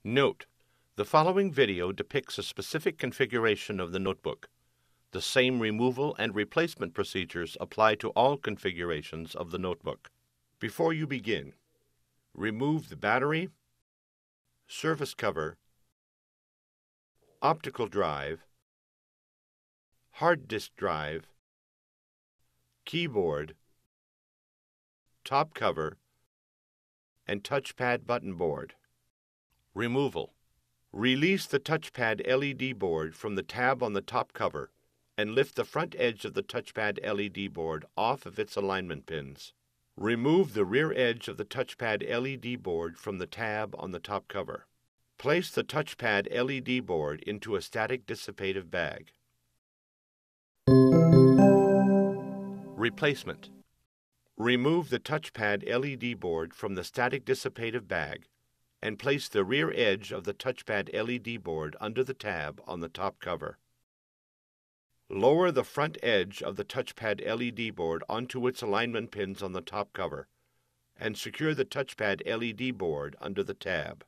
Note: the following video depicts a specific configuration of the notebook. The same removal and replacement procedures apply to all configurations of the notebook. Before you begin, remove the battery, surface cover, optical drive, hard disk drive, keyboard, top cover, and touchpad button board. Removal. Release the touchpad LED board from the tab on the top cover and lift the front edge of the touchpad LED board off of its alignment pins. Remove the rear edge of the touchpad LED board from the tab on the top cover. Place the touchpad LED board into a static dissipative bag. Replacement. Remove the touchpad LED board from the static dissipative bag and place the rear edge of the touchpad LED board under the tab on the top cover. Lower the front edge of the touchpad LED board onto its alignment pins on the top cover and secure the touchpad LED board under the tab.